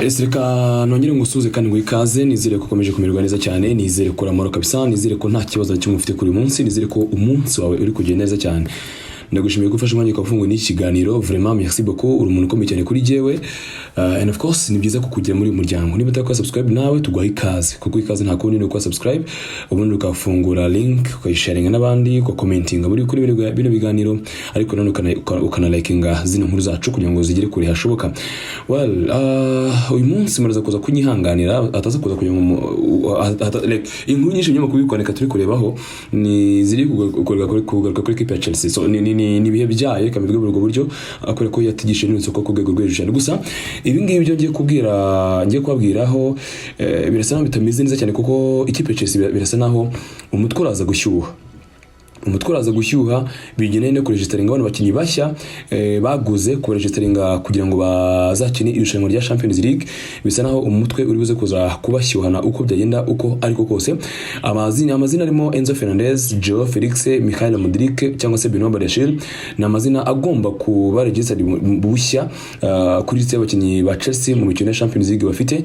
Reka nongere ngusuze kandi ngo ikaze nizere ko ukomeje kumererwa neza cyane nizere ko uramoro kabisa nizere ko nta kibazo kimwe ufite kuri munsi nizere ko umunsi wawe uri kugenda neza cyane ndagushimiye ko ufashe umwanya ukafunga n'iki kiganiro vraiment merci beaucoup uri umuntu ukomeye cyane kuri jewe and of course ni byiza kukugira muri muryango niba utakora subscribe nawe tuguha ikaze kuko ikaze nta kundi ni uko subscribe ubundi ukafungura link ukayisharinga n'abandi ukakomentinga muri kuri bino biganiro ariko none ukana likinga zino nkuru zacu kugira ngo zigere kure hashoboka uyu munsi muraza kuza kunyihanganira ataza kuza kugira like inkuru nyinshi nyuma kubikwaneka turi kurebaho ni ziri kugaruka kuri kipe ya Chelsea so ni bihe byaye kamizwe mu buryo akore ko yatigishije n'isoko ku rwego rw'ejana gusa ibi ngibi byo ngiye kubabwiraho birasa naho bitameze neza cyane kuko ikipe ya Chelsea birasa naho umutwe uraza gushyuha bigeneye no kuregisteringa abantu bakinyi bashya baguze ku registeringa kugira ngo bazakine irushanwa rya Champions League bisa naho umutwe uri buze kuza kubashyuhana uko byagenda uko ariko kose amazina arimo Enzo Fernandez, Joao Felix, Mikhail Mudryk cyangwa se Benoit Badiashile na amazina agomba kuba registered bushya kuri liste y'abakinyi ba Chelsea mu mikino ya Champions League bafite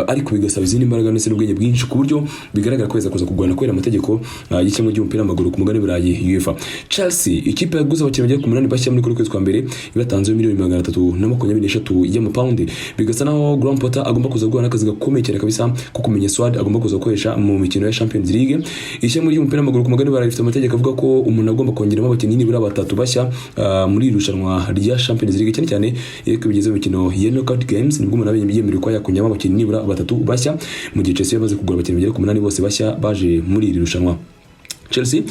ariko bigasaba izindi imbaraga ndetse n'ubwenge bwinshi ku buryo bigaragara ko kuza kugwana kwera amategeko y'icyamwe cy'umupira w'amaguru mugani burayi UEFA. Chelsea ikipe yaguze abakinnyi bagiye ku munani bashya muri kwezi kwa mbere ibatanze $323 y'amapaundi bigasa naho Graham Potter agomba kuza guhana akazi gakomeye cyane kabisa ko kumenya squad agomba kuza gukoresha mu mikino ya Champions League ishya muri umupira w'amaguru ku mugani burayi ifite amategeko avuga ko umuntu agomba kongeramo abakinnyi nibura batatu bashya muri irushanwa rya Champions League cyane cyane yeko bigeze mu mikino ya knockout games nibwo umuntu abeyemerera ko yakongera abakinnyi nibura batatu bashya mu gihe Chelsea yamaze kugura abakinnyi bagiye ku munani bose bashya baje muri iri rushanwa. Chelsea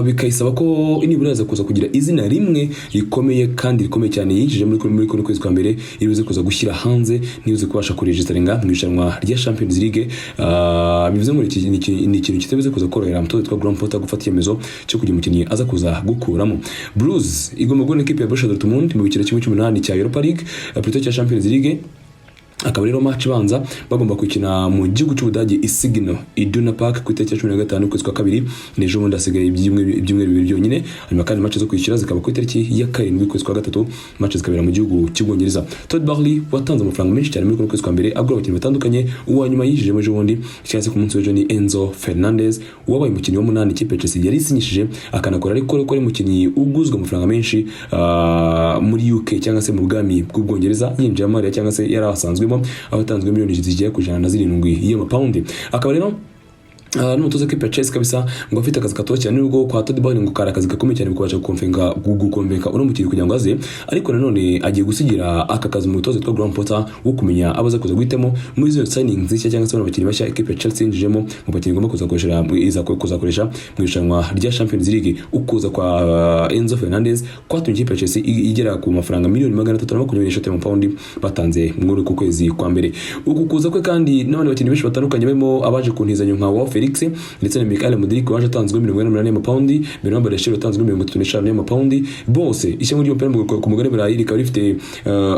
bikayisaba ko inibura yaza kuza kugira izina rimwe rikomeye kandi rikomeye cyane yinjije muri kwezi kwa mbere iribuze kuza gushyira hanze nibuze kubasha kuregisteringa mu irushanwa rya Champions League bivuze ngo ni ikintu kitabuze kuza korohera umutoza twa Graham Potter gufata icyemezo cyo kugira umukinnyi aza kuza gukuramo. Blues igomba guhura n'ikipe ya Borussia Dortmund mu bikino cy'umunani cya Europa League plutôt cya Champions League akaba rero match banza bagomba kwikina mu gihugu cy'Ubudage Isigno Iduna Park ku itariki 15 kwezi kwa kabiri nejo bundi asigaye ibyumweru bibiri byonyine hanyuma kandi match zo kwishyura zikaba ku itariki ya 7 kwezi kwa gatatu match zikabera mu gihugu cy'Ubwongereza. Todd Boehly watanze amafaranga menshi cyane muri kwezi kwa mbere agura abakinnyi batandukanye uwa nyuma yijije mu bundi cyangwa ku munsi w'ejo ni Enzo Fernandez wabaye umukinnyi w'umunani ikipe Chelsea yari isinyishije akanakora ariko ko ari umukinnyi uguzwe amafaranga menshi muri UK cyangwa se mu bwami bw'Ubwongereza yinjira Maria cyangwa se yari asanzwe abatanzwe miliyoni zigiye ku 107 y'amapaundi akaba rero n'umutoza kipe Chelsea kabisa ngo afite akazi katoshye cyane nubwo kwa Todd Boehly ngo kara akazi gakomeye cyane kubasha gukonvenka uno mukiri kugira ngo aze ariko nanone agiye gusigira aka kazi mu mutoza twa Graham Potter wo kumenya abaza kuza guhitamo muri izo signings zishya cyangwa se abakinnyi bashya kipe Chelsea injijemo mu bakinnyi ngomba kuzakoresha mu irushanwa rya Champions League ukuza kwa Enzo Fernandez kwatumye kipe Chelsea igera ku mafaranga $323 y'amapaundi batanze muri ku kwezi kwa mbere ukukuza kwe kandi n'abandi bakinnyi benshi batandukanye barimo abaje kuntizanya nka Joao Felix ndetse na Mikhail Mudryk waje atanzwe $48 y'amapaundi Benoit Badiashile atanzwe $35 y'amapaundi bose ishya muri umupira ku mugani burayi rikaba rifite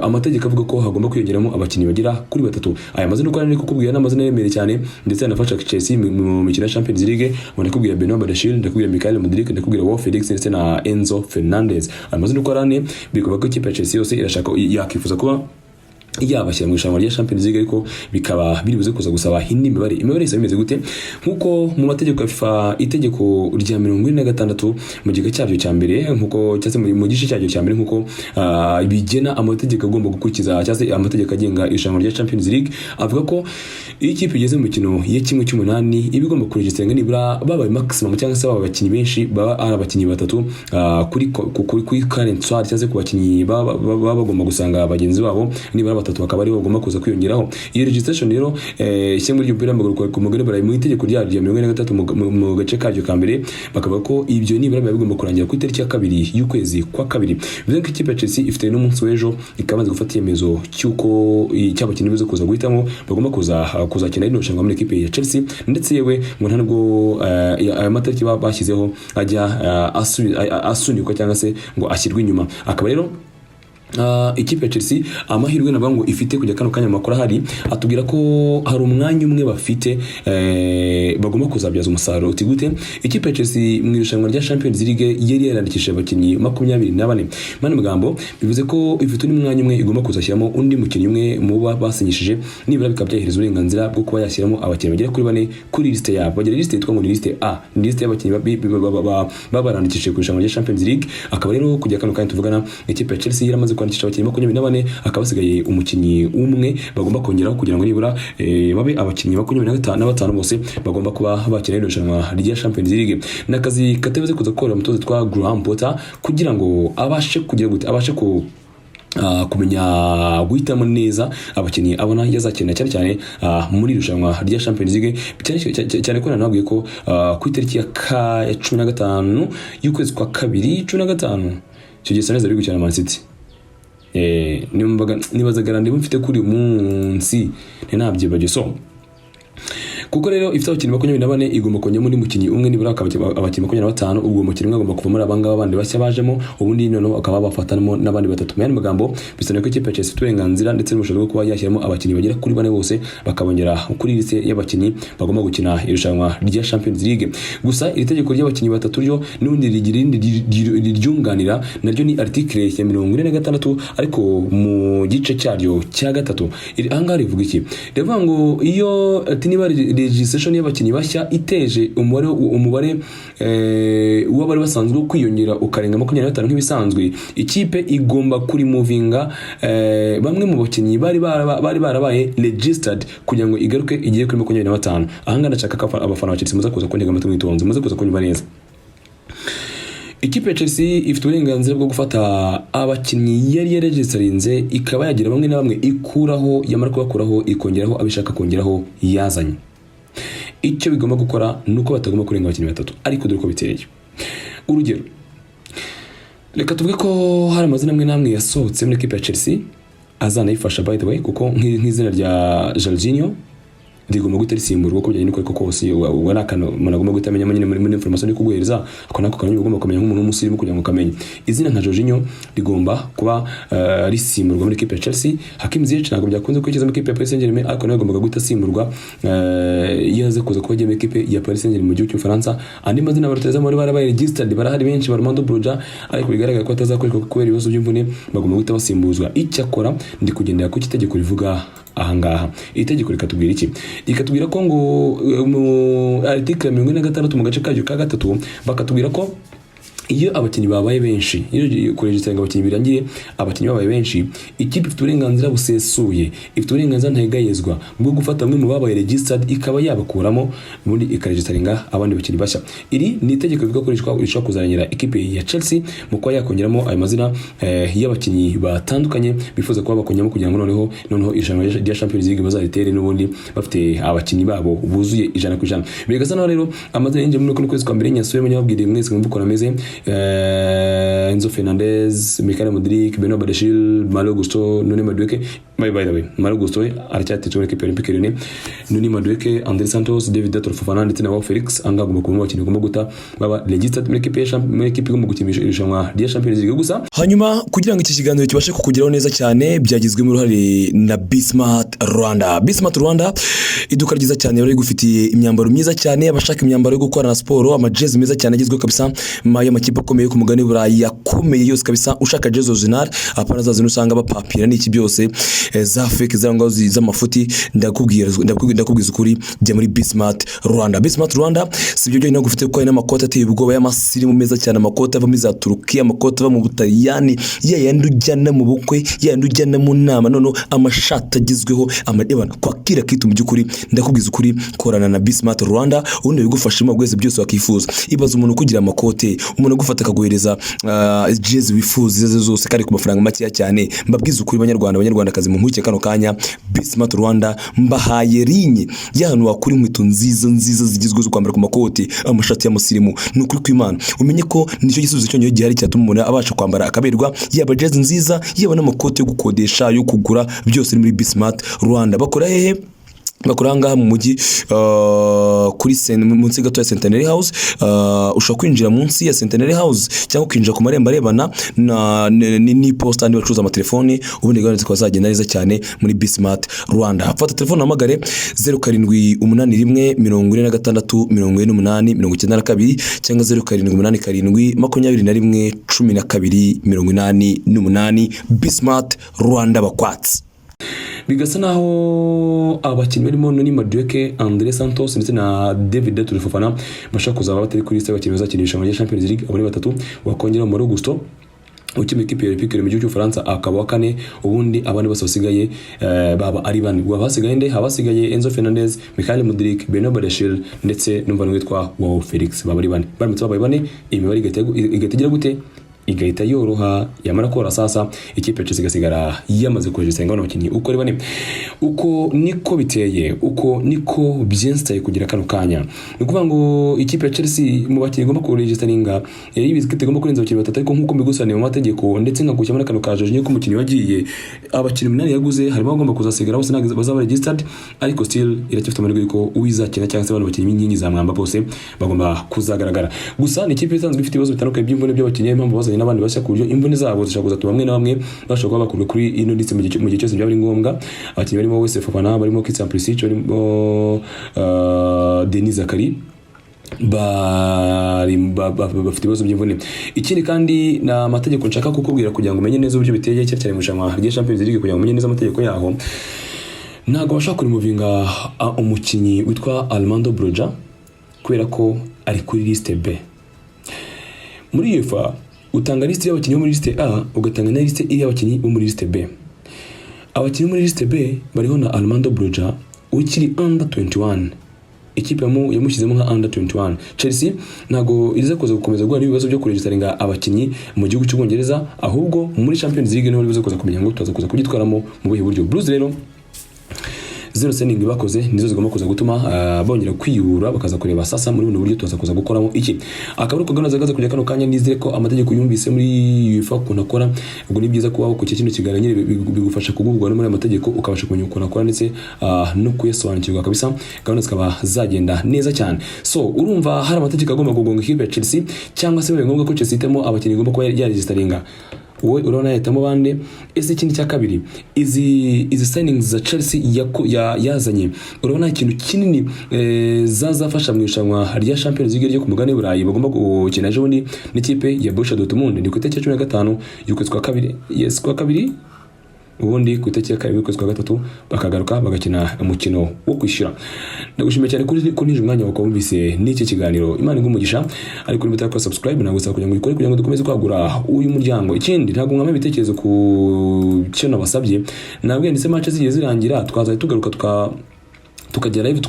amategeko avuga ko hagomba kwiyongeramo abakinnyi bagira kuri batatu aya mazina uko ari kukubwira n'amazina yemereye cyane ndetse anafasha Chelsea mu mikino ya Champions League ndakubwira Benoit Badiashile ndakubwira Mikhail Mudryk ndakubwira Joao Felix ndetse na Enzo Fernandez aya mazina uko arane bikaba ko ikipe ya Chelsea yose irashaka yakifuza kuba yabashyira mu irushanwa rya Champions League ariko bikaba biribuze kuza gusaba imibare isa bimeze gute nkuko mu mategeko ya FIFA itegeko rya 46 mu gice cyaryo cya mbere nkuko cyase mu gice cyaryo cya mbere nkuko bigena amategeko agomba gukurikiza cyase amategeko agenga irushanwa rya Champions League avuga ko iyo ikipe igeze mu mikino ya kimwe cy'umunani ibigomba kuregisteringa nibura babaye maximum cyangwa se baba abakinnyi benshi baba ari abakinnyi batatu kuri current squad cyase ku bakinnyi baba bagomba gusanga bagenzi babo nibura batatu bakaba ari bagomba kuza kwiyongeraho iyo registration rero ishye muri umupira w'amaguru ku mugani barayi mu itegeko rya 43 mu gace karyo ka mbere bakaba ko ibyo nibura bigomba kurangira ku itariki ya 2 y'ukwezi kwa kabiri bivuze ko ikipe Chelsea ifite n'umunsi w'ejo ikabanza gufata iyemezo cyuko cyabakinnyi bizo kuza guhitamo bagomba kuzakina irushanwa muri ikipe ya Chelsea ndetse yewe ngo ntabwo aya matariki bashyizeho ajya asunikwa cyangwa se ngo ashyirwe inyuma akaba rero ikipe ya Chelsea amahirwe navuga ngo ifite kujya kano kanya makuru ahari atubwira ko hari umwanya umwe bafite bagomba kuzabyaza umusaruro. Uti gute? Ikipe ya Chelsea mu irushanwa rya Champions League yari yarandikishije abakinnyi 24 mane magambo bivuze ko ifite n'umwanya umwe igomba kuzashyiramo undi mukinnyi umwe mu basinyishije nibura bikaba byahereza uburenganzira bwo kuba yashyiramo abakinnyi bagera kuri 4 kuri liste yabo. Bagira liste yitwa ngo ni liste A, ni liste y'abakinnyi babarandikishije ku irushanwa rya Champions League. Akaba rero kujya kano kanya tuvugana ikipe ya Chelsea yaramaze kwandikisha abakinnyi 24 akaba asigaye umukinnyi umwe bagomba kongeraho kugira ngo nibura babe abakinnyi 25 bose bagomba kuba bakeneye irushanwa rya Champions League. Nakazi katebeze kuza gukora umutoza twa Graham Potter kugira ngo abashe kugira gute abashe kumenya guhitamo neza abakinnyi abona yazakina cyane muri irushanwa rya Champions League cyane ko nanabwiye ko ku itariki ya 15 y'ukwezi kwa 2 15 cyo gihe Saneza ari gukina Man City. Nibaza garandi mfite kuri munsi ntabyibaje so kuko rero ifite abakinnyi 24 igomba kongera muri mukinnyi umwe nibura abakinnyi 25 ubwo mukinnyi agomba kuva muri abangaba abandi bashya bajemo ubundi noneho akaba bafatanamo n'abandi batatu. Mu magambo bisana ko ikipe ya Chelsea turenganzira ndetse n'ubushobozi bwo kuba yashyiramo abakinnyi bagera kuri 4 bose bakabongera kuri liste y'abakinnyi bagomba gukina irushanwa rya Champions League. Gusa iri tegeko ry'abakinnyi batatu ryo n'ubundi riryunganira naryo ni article ya 46 ariko mu gice cyaryo cya gatatu ahangaha rivuga iki? Rivuga ngo iyo niba registration y'abakinnyi bashya iteje umubare w'abari basanzwe kwiyongera ukarenga 25 nk'ibisanzwe, ikipe igomba kuri movinga bamwe mu bakinnyi bari barabaye registered kugira ngo igaruke igiye kuri 25. Ahanga ndashaka ko abafana ba Chelsea muza kuza kwandika amatwi mwitonze muze kuza kunyumva neza. Ikipe ya Chelsea ifite uburenganzira bwo gufata abakinnyi yari yaregistarinze ikaba yagira bamwe na bamwe ikuraho yamara kubakuraho ikongeraho abishaka kongeraho yazanye. Icyo bigomba gukora nuko batagomba kurenga abakinnyi batatu ariko dore ko biteye. Urugero reka tuvuge ko hari amazina amwe namwe yasohotse muri ikipe ya Chelsea azanayifasha by the way kuko nk'izina rya Jorginho digomba gutarisimburwa ko byanye nuko kose ubona kana munagomba gutamenya nyine muri information yo kuguhereza ako nako kanyu ugomba kumenya nk'umuntu w'umusirimu kugira ngo kamenye izina nka Jorginho rigomba kuba risimburwa muri ikipe ya Chelsea. Hakim Ziyech ntabwo byakunze kwikiza muri ikipe ya Paris Saint-Germain ariko nawe agomba gutasimburwa yaze kuza kuba mu ikipe ya Paris Saint-Germain mu gihugu cy'Ufaransa. Andi mazina baruteza muri barabaye registered barahari benshi Armando Broja ariko bigaragara ko atazakoreka kubera ibibazo by'imvune bagomba gutabasimbuzwa. Icyakora ndi kugendera ku kitegeko rivuga ahangaha. Itegeko rikatubwira iki? Rikatubwira ko ngo mu article 46 mu gace kajyo ka gatatu bakatubwira ko iyo abakinnyi babaye benshi iyo kuregistranga abakinnyi birangiye abakinnyi babaye benshi ikipe ifite uburenganzira busesuye ifite uburenganzira ntayegayezwa bwo gufata bamwe mu babaye registered ikaba yabakuramo ubundi ikaregistaringa abandi bakinnyi bashya. Iri ni itegeko bigakoreshwa rishobora kuzanira ikipe ya Chelsea mu kuba yakongeramo ayo mazina y'abakinnyi batandukanye bifuza kuba bakongeramo kugira ngo noneho irushanwa rya Champions League bazaritere n'ubundi bafite abakinnyi babo buzuye 100%. Bigasa naho rero amazina y'inje muri kwezi kwa mbere nyasuye mu nyabwire mwese mwumva ameze Enzo Fernandez, Mikhail Mudryk, Benoît Badiashile, Malo Gusto, Noni Madueke. By the way, Malo Gusto aracyatetse muri equipe olympique Lyonnais. Noni Madueke, André Santos, David Datro Fofana ndetse na Felix angagomba kuba abakinnyi bagomba guta baba registered muri equipe igomba gukinisha irushanwa rya Champions League. Gusa hanyuma kugira ngo iki kiganiro kibashe kukugeraho neza cyane byagizwe uruhare na Bismart Rwanda. Bismart Rwanda iduka ryiza cyane bari gufitiye imyambaro myiza cyane abashaka imyambaro yo gukora na sport amajezi meza cyane agizwe kabisa mayo makipe akomeye ku mugani burayi yakomeye yose kabisa. Ushaka jezi original apana zazo usanga bapapira n'iki byose za fake zango z'amafuti ndakubwiza ukuri jya muri Bismart Rwanda. Bismart Rwanda sibyo byo gufite ko ina makota ateye ubwoba y'amasirimu meza cyane amakota ava muri za Turukiya amakota ava mu Butaliyani yandujyana mu bukwe yandujyana mu nama nono amashata agizweho amadebana kwakira kitu mu byukuri ndakubwiza ukuri korana na Bismart Rwanda ubundi bigufasha mu gweze byose wakifuza. Ibaza umuntu kugira amakote umuntu gufata akaguhereza jezi wifuza zose kari ku mafaranga make cyane. Mbabwiza ukuri abanyarwandakazi mu nkuke kano kanya Bismart Rwanda mbahaye rinye y'ahantu wakuri inkweto nziza zigizwe zo kwambara ku makote amashati y'amusirimu. Nukuri kw'Imana umenye ko nicyo gisubizo cyonyo gihari cyatuma umuntu abasha kwambara akaberwa yaba jezi nziza yaba n'amakote yo gukodesha yo kugura byose muri Bismart Rwanda. Bakora hehe? bakuranga mu mujyi kuri munsi gato ya Centenary House. Ushobora kwinjira munsi ya Centenary House cyangwa kwinjira ku marembo arebana ni posta andi bacuruza amatelefoni, ubundi gahunda zikaba zagenda neza cyane muri Bismart Rwanda. Fata telefone hamagare 0781464892 cyangwa 0787221288 Bismart Rwanda bakwatsi. Bigasa naho abakinnyi barimo Noni Madueke, Andre Santos ndetse na David Turifofana bashaka kuzaba batari kuri liste y'abakinnyi bazakinisha muri Champions League abone batatu wakongera muri Augusto ukime equipe ya Olympique mu gihugu cy'u Faransa akaba kane, ubundi abandi bose basigaye baba ari bane. Basigaye nde habasigaye Enzo Fernandez, Mikhail Mudryk, Beno Badiashile ndetse n'umuvano witwa Wow Felix, baba ari bane. Baramutse babaye bane, imibare igategera gute igahita yoroha. Yamara kora sasa ikipe Chelsea gasigara yamaze kurejesha ingano abakinnyi uko ari bane. Uko niko biteye, uko niko byenstaye kugira kano kanya. Nukuvuga ngo ikipe Chelsea mu bakinnyi igomba kurejesha yibizi kite igomba kurenza abakinnyi batatu, ariko nkuko mbigusaniye mu mategeko ndetse ngagucya muri kano kaje nyiko umukinnyi wagiye abakinnyi 8 yaguze harimo agomba kuzasigara bose bazaba registered, ariko still iracyafite amahirwe yuko uwizakina cyangwa se abantu bakinnyi inkingi za mwamba bose bagomba kuzagaragara. Gusa ni ikipe isanzwe ifite ibibazo bitandukanye by'imvune by'abakinnyi, impamvu bazanye n'abandi bashya ku buryo imvune zabo zishaka kuzatuma bamwe na bamwe bashaka kuba bakurwe kuri ino ndetse mu gihe cyose byaba ari ngombwa. Abakinnyi barimo wese Fofana, barimo Christian Pulisic, barimo Denis Zakari bafite ibibazo by'imvune. Ikindi kandi na amategeko nshaka kukubwira kugira ngo umenye neza uburyo biteye cyane mu rushanwa rya Champions League, kugira ngo umenye neza amategeko yaho. Ntago bashaka kurimuvinga umukinnyi witwa Armando Broja kubera ko ari kuri liste B. Muri UEFA utanga liste y'abakinnyi bo muri liste A, ugatanga na liste y'abakinnyi bo muri liste B. Abakinnyi muri liste B bariho na Armando Broja ukiri under 21. Ikipe yamushyizemo nka under 21. Chelsea ntago iriza kuza gukomeza guhura n'ibibazo byo kuregistaringa abakinnyi mu gihugu cy'Ubwongereza, ahubwo muri Champions League niho biza kuza kumenya ngo tuza kuza kugitwaramo mu buhe buryo. Blues rero zero signing bakoze nizo zigomba kuza gutuma bongera kwiyura bakaza kureba sasa muri buno buryo tuza kuza gukoramo iki. Akaburi ko gana zagaza kujya kano kanya nizere ko amategeko yumvise muri UEFA ko nakora, ubwo ni byiza kubaho ku kino kiganiro bigufasha kugubwa no muri amategeko ukabasha kumenya uko nakora ndetse no kuyasobanukirwa kabisa, gahunda zikaba zagenda neza cyane. So urumva hari amategeko agomba kugonga ikipe ya Chelsea, cyangwa se bibe ngombwa ko Chelsea itemo abakinnyi igomba kuba yaregistaringa. Wowe urabona yahitamo bande? Ese ikindi cya kabiri izi signings za Chelsea yazanye, urabona ikintu kinini zazafasha mu irushanwa rya Champions League ryo ku mugabane w'Uburayi bagomba gukina ejo bundi n'ikipe ya Borussia Dortmund ni ku itariki ya 15 y'ukwezi kwa kabiri. Yes, kwa kabiri ubundi ku itariki ya kabiri y'ukwezi kwa gatatu bakagaruka bagakina umukino wo kwishyura. Ndagushimiye cyane kuri nije umwanya wo kumvise n'iki kiganiro. Imana ingumugisha, ariko niba utakora subscribe nawe usaba kugira ngo ikore kugira ngo dukomeze kwagura uyu muryango. Ikindi ntago mwame ibitekerezo ku cyo nabasabye, nabwiye ndetse match zigiye zirangira twaza tugaruka tukagera live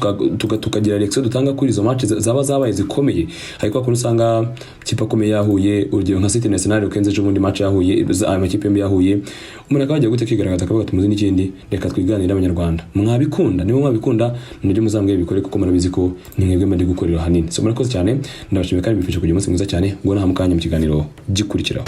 tukagira reaction dutanga kuri izo match zaba zabaye zikomeye. Ariko ko usanga kipa komeye yahuye, urugero nka City National ukenze ejo bundi match yahuye, amakipe yombi yahuye, umuntu akajya gute kigaragaza akavuga tumuzi n'ikindi, reka twiganira abanyarwanda. Mwabikunda nibo mwabikunda nibyo muzambwe bikore kuko murabizi ko ni mwebwe mari gukorera hanini. So murakoze cyane, ndabashimiye kandi bifashe kugira umunsi mwiza cyane, ngo nahamukanya mu kiganiro gikurikiraho.